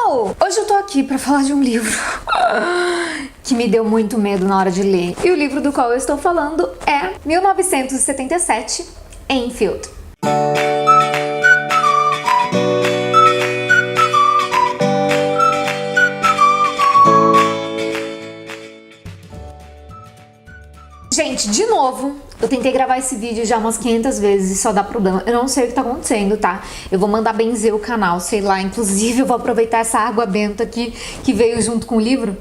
Pessoal, hoje eu tô aqui pra falar de um livro que me deu muito medo na hora de ler. E o livro do qual eu estou falando é 1977, Enfield. Gente, de novo, eu tentei gravar esse vídeo já umas 500 vezes e só dá problema. Eu não sei o que tá acontecendo, tá? Eu vou mandar benzer o canal, sei lá. Inclusive, eu vou aproveitar essa água benta aqui que veio junto com o livro.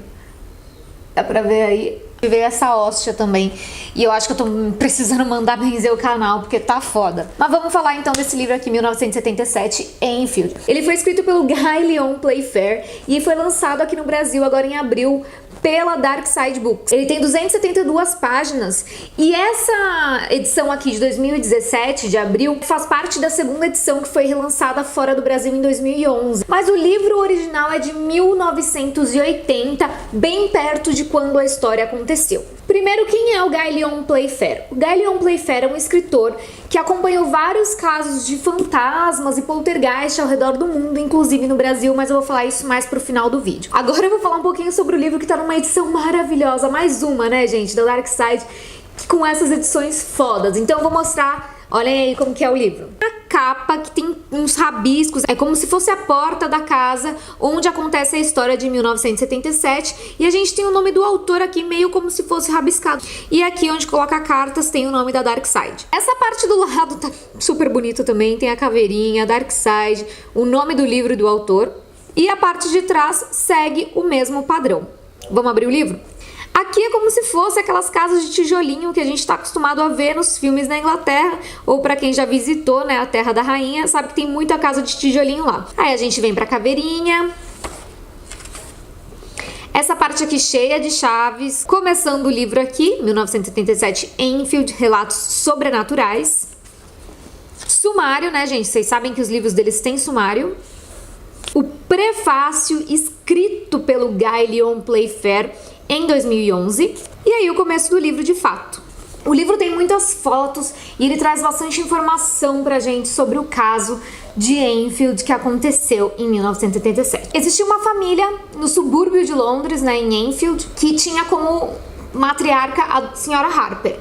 Dá pra ver aí? E veio essa hóstia também. E eu acho que eu tô precisando mandar benzer o canal, porque tá foda. Mas vamos falar então desse livro aqui, 1977, Enfield. Ele foi escrito pelo Guy Lyon Playfair e foi lançado aqui no Brasil agora em abril pela Dark Side Books. Ele tem 272 páginas e essa edição aqui de 2017, de abril, faz parte da segunda edição que foi relançada fora do Brasil em 2011. Mas o livro original é de 1980, bem perto de quando a história aconteceu. Primeiro, quem é o Guy Lyon Playfair? O Guy Lyon Playfair é um escritor que acompanhou vários casos de fantasmas e poltergeist ao redor do mundo, inclusive no Brasil, mas eu vou falar isso mais pro final do vídeo. Agora eu vou falar um pouquinho sobre o livro que tá numa edição maravilhosa, mais uma, né, gente, da Dark Side, com essas edições fodas. Então eu vou mostrar, olhem aí como que é o livro. A capa que tem uns rabiscos, é como se fosse a porta da casa onde acontece a história de 1977, e a gente tem o nome do autor aqui meio como se fosse rabiscado. E aqui onde coloca cartas tem o nome da Dark Side. Essa parte do lado tá super bonita também, tem a caveirinha, a Dark Side, o nome do livro e do autor, e a parte de trás segue o mesmo padrão. Vamos abrir o livro? Aqui é como se fosse aquelas casas de tijolinho que a gente está acostumado a ver nos filmes na Inglaterra, ou para quem já visitou, né, a Terra da Rainha, sabe que tem muita casa de tijolinho lá. Aí a gente vem pra caveirinha. Essa parte aqui cheia de chaves. Começando o livro aqui, 1977, Enfield, Relatos Sobrenaturais. Sumário, né, gente? Vocês sabem que os livros deles têm sumário. O prefácio escrito pelo Guy Lyon Playfair em 2011, e aí o começo do livro de fato. O livro tem muitas fotos e ele traz bastante informação pra gente sobre o caso de Enfield que aconteceu em 1977. Existia uma família no subúrbio de Londres, né, em Enfield, que tinha como matriarca a senhora Harper.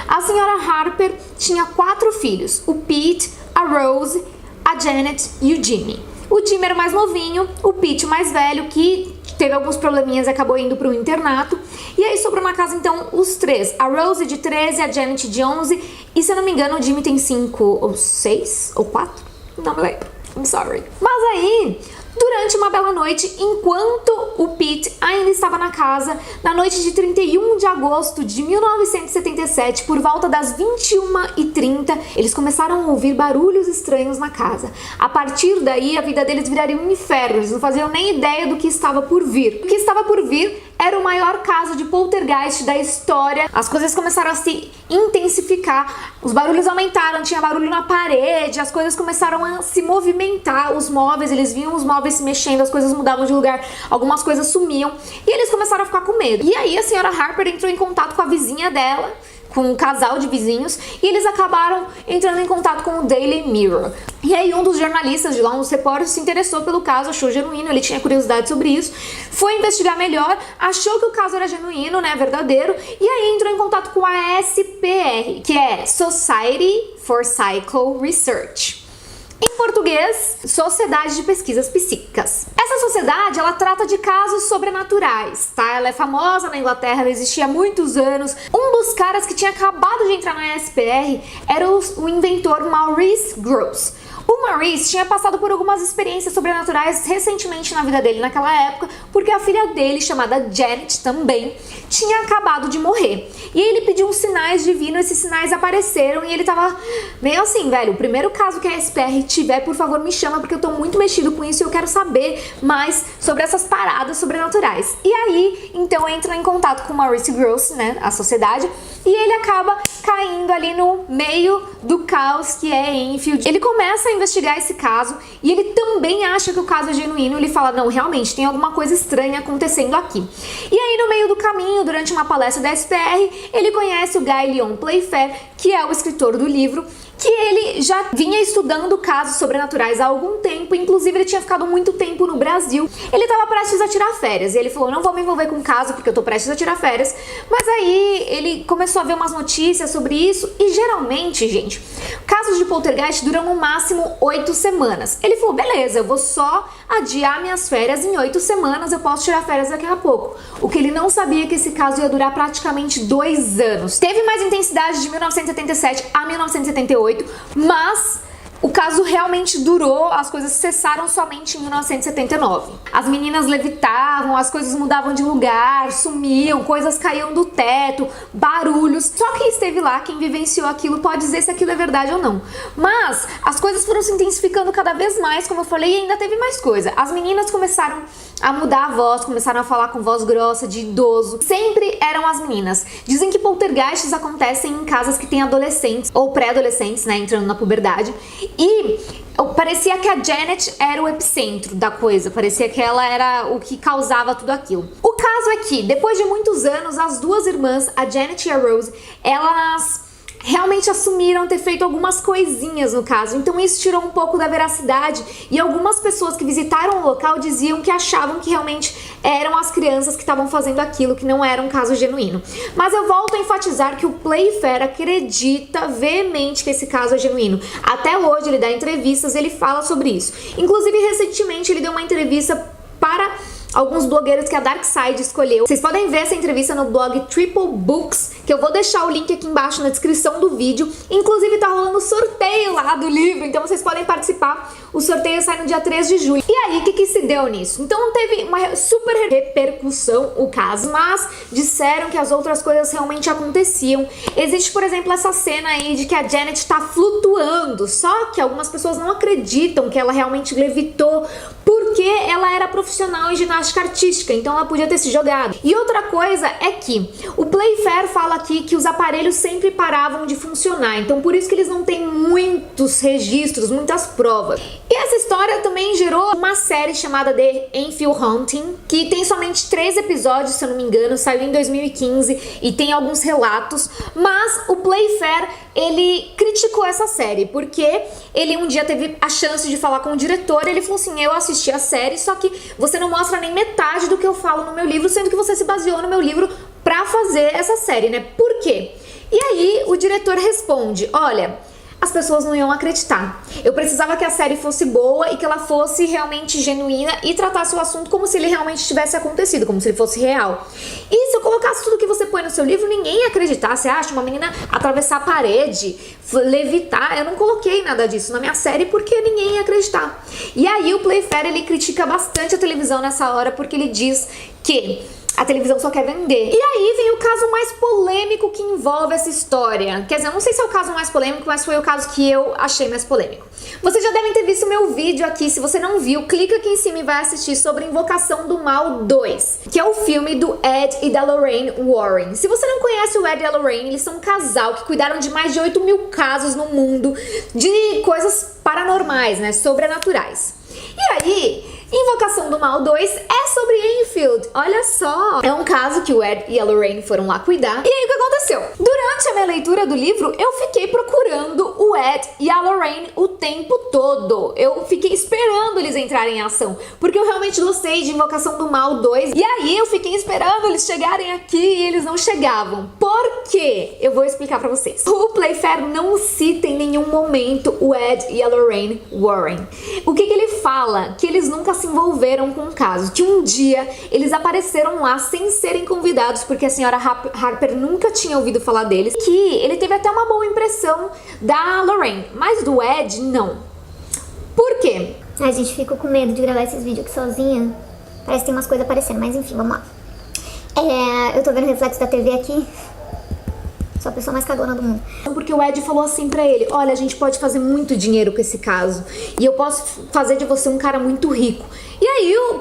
A senhora Harper tinha 4 filhos, o Pete, a Rose, a Janet e o Jimmy. O Jimmy era o mais novinho, o Pete o mais velho, que teve alguns probleminhas e acabou indo para o internato. E aí sobrou na casa então os 3, a Rose de 13, a Janet de 11, e se eu não me engano o Jimmy tem 5 ou 6 ou 4, não me lembro, I'm sorry. Mas aí, durante uma bela noite, enquanto o Pete ainda estava na casa, na noite de 31 de agosto de 1977, por volta das 21h30, eles começaram a ouvir barulhos estranhos na casa. A partir daí, a vida deles viraria um inferno, eles não faziam nem ideia do que estava por vir. O que estava por vir era o maior caso de poltergeist da história. As coisas começaram a se intensificar, os barulhos aumentaram, tinha barulho na parede, as coisas começaram a se movimentar, os móveis, eles viam os móveis se mexendo, as coisas mudavam de lugar, algumas coisas sumiam, e eles começaram a ficar com medo. E aí a senhora Harper entrou em contato com a vizinha dela, com um casal de vizinhos, e eles acabaram entrando em contato com o Daily Mirror. E aí um dos jornalistas de lá, um dos repórteres, se interessou pelo caso, achou genuíno, ele tinha curiosidade sobre isso, foi investigar melhor, achou que o caso era genuíno, né, verdadeiro, e aí entrou em contato com a SPR, que é Society for Psycho Research. Em português, Sociedade de Pesquisas Psíquicas. Essa sociedade, ela trata de casos sobrenaturais, tá? Ela é famosa na Inglaterra, ela existia há muitos anos. Um dos caras que tinha acabado de entrar na SPR era o inventor Maurice Grosse. O Maurice tinha passado por algumas experiências sobrenaturais recentemente na vida dele naquela época, porque a filha dele, chamada Janet também, tinha acabado de morrer. E ele pediu uns sinais divinos, esses sinais apareceram e ele tava meio assim, velho, o primeiro caso que a SPR tiver, por favor, me chama, porque eu tô muito mexido com isso e eu quero saber mais sobre essas paradas sobrenaturais. E aí, então, entra em contato com o Maurice Grosse, né, a sociedade, e ele acaba caindo ali no meio do caos que é Enfield. Ele começa a investigar esse caso e ele também acha que o caso é genuíno. Ele fala, não, realmente tem alguma coisa estranha acontecendo aqui. E aí no meio do caminho, durante uma palestra da SPR, ele conhece o Guy Lyon Playfair, que é o escritor do livro, que ele já vinha estudando casos sobrenaturais há algum tempo, inclusive ele tinha ficado muito tempo no Brasil. Ele estava prestes a tirar férias e ele falou, não vou me envolver com caso porque eu tô prestes a tirar férias, mas aí ele começou a ver umas notícias sobre isso e geralmente, gente, casos de poltergeist duram no máximo 8 semanas. Ele falou, beleza, eu vou só adiar minhas férias, em 8 semanas eu posso tirar férias daqui a pouco. O que ele não sabia é que esse caso ia durar praticamente 2 anos. Teve mais intensidade de 1977 a 1978, mas o caso realmente durou, as coisas cessaram somente em 1979. As meninas levitavam, as coisas mudavam de lugar, sumiam, coisas caíam do teto, barulhos. Só quem esteve lá, quem vivenciou aquilo, pode dizer se aquilo é verdade ou não. Mas as coisas foram se intensificando cada vez mais, como eu falei, e ainda teve mais coisa. As meninas começaram a mudar a voz, começaram a falar com voz grossa, de idoso. Sempre eram as meninas. Dizem que poltergeists acontecem em casas que têm adolescentes, ou pré-adolescentes, né, entrando na puberdade. E parecia que a Janet era o epicentro da coisa, parecia que ela era o que causava tudo aquilo. O caso é que, depois de muitos anos, as duas irmãs, a Janet e a Rose, elas realmente assumiram ter feito algumas coisinhas no caso, então isso tirou um pouco da veracidade e algumas pessoas que visitaram o local diziam que achavam que realmente eram as crianças que estavam fazendo aquilo, que não era um caso genuíno. Mas eu volto a enfatizar que o Playfair acredita veemente que esse caso é genuíno. Até hoje ele dá entrevistas, ele fala sobre isso. Inclusive recentemente ele deu uma entrevista para alguns blogueiros que a Dark Side escolheu. Vocês podem ver essa entrevista no blog Triple Books, que eu vou deixar o link aqui embaixo na descrição do vídeo. Inclusive tá rolando sorteio lá do livro, então vocês podem participar. O sorteio sai no dia 3 de julho. E aí, o que se deu nisso? Então não teve uma super repercussão o caso, mas disseram que as outras coisas realmente aconteciam. Existe, por exemplo, essa cena aí de que a Janet tá flutuando, só que algumas pessoas não acreditam que ela realmente levitou, porque ela era profissional em ginástica artística, então ela podia ter se jogado. E outra coisa é que o Playfair fala aqui que os aparelhos sempre paravam de funcionar, então por isso que eles não têm muitos registros, muitas provas. E essa história também gerou uma série chamada The Enfield Haunting, que tem somente 3 episódios, se eu não me engano, saiu em 2015 e tem alguns relatos, mas o Playfair, ele criticou essa série, porque ele um dia teve a chance de falar com o diretor, e ele falou assim, eu assisti a série, só que você não mostra nem metade do que eu falo no meu livro, sendo que você se baseou no meu livro pra fazer essa série, né? Por quê? E aí o diretor responde, olha, as pessoas não iam acreditar. Eu precisava que a série fosse boa e que ela fosse realmente genuína e tratasse o assunto como se ele realmente tivesse acontecido, como se ele fosse real. E se eu colocasse tudo que você põe no seu livro, ninguém ia acreditar. Você acha uma menina atravessar a parede, levitar? Eu não coloquei nada disso na minha série porque ninguém ia acreditar. E aí o Playfair, ele critica bastante a televisão nessa hora porque ele diz que a televisão só quer vender. E aí vem o caso mais polêmico que envolve essa história. Quer dizer, eu não sei se é o caso mais polêmico, mas foi o caso que eu achei mais polêmico. Vocês já devem ter visto o meu vídeo aqui. Se você não viu, clica aqui em cima e vai assistir sobre Invocação do Mal 2, que é o filme do Ed e da Lorraine Warren. Se você não conhece o Ed e a Lorraine, eles são um casal que cuidaram de mais de 8 mil casos no mundo de coisas paranormais, né, sobrenaturais. E aí, Invocação do Mal 2 é sobre Enfield. Olha só, é um caso que o Ed e a Lorraine foram lá cuidar. E aí o que aconteceu? Durante a minha leitura do livro, eu fiquei procurando o Ed e a Lorraine o tempo todo. Eu fiquei esperando eles entrarem em ação, porque eu realmente gostei de Invocação do Mal 2. E aí eu fiquei esperando eles chegarem aqui e eles não chegavam. Por quê? Eu vou explicar pra vocês. O Playfair não cita em nenhum momento o Ed e a Lorraine Warren. O que ele fala? Que eles nunca se envolveram com o caso, que um dia eles apareceram lá sem serem convidados, porque a senhora Harper nunca tinha ouvido falar deles, que ele teve até uma boa impressão da Lorraine, mas do Ed, não. Por quê? Ai, gente, fico com medo de gravar esses vídeos aqui sozinha, parece que tem umas coisas aparecendo, mas enfim, vamos lá. Eu tô vendo o reflexo da TV aqui. Sou a pessoa mais cagona do mundo. Porque o Ed falou assim pra ele, olha, a gente pode fazer muito dinheiro com esse caso. E eu posso fazer de você um cara muito rico. E aí o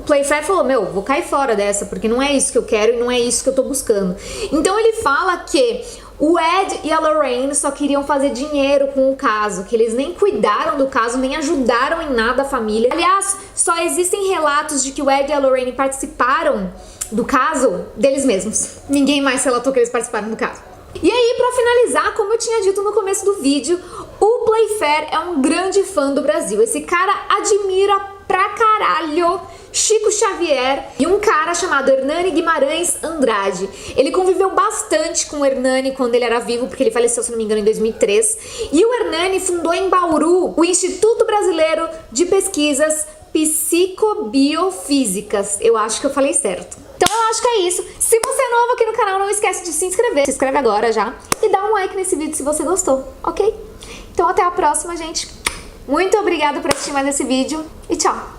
Playfair falou, meu, vou cair fora dessa, porque não é isso que eu quero e não é isso que eu tô buscando. Então ele fala que o Ed e a Lorraine só queriam fazer dinheiro com o caso, que eles nem cuidaram do caso, nem ajudaram em nada a família. Aliás, só existem relatos de que o Ed e a Lorraine participaram do caso deles mesmos. Ninguém mais relatou que eles participaram do caso. E aí, pra finalizar, como eu tinha dito no começo do vídeo, o Playfair é um grande fã do Brasil. Esse cara admira pra caralho Chico Xavier e um cara chamado Hernani Guimarães Andrade. Ele conviveu bastante com o Hernani quando ele era vivo, porque ele faleceu, se não me engano, em 2003. E o Hernani fundou em Bauru o Instituto Brasileiro de Pesquisas Psicobiofísicas. Eu acho que eu falei certo. Então eu acho que é isso. Se você é novo aqui no canal, não esquece de se inscrever. Se inscreve agora já e dá um like nesse vídeo se você gostou, ok? Então até a próxima, gente. Muito obrigada por assistir mais esse vídeo e tchau!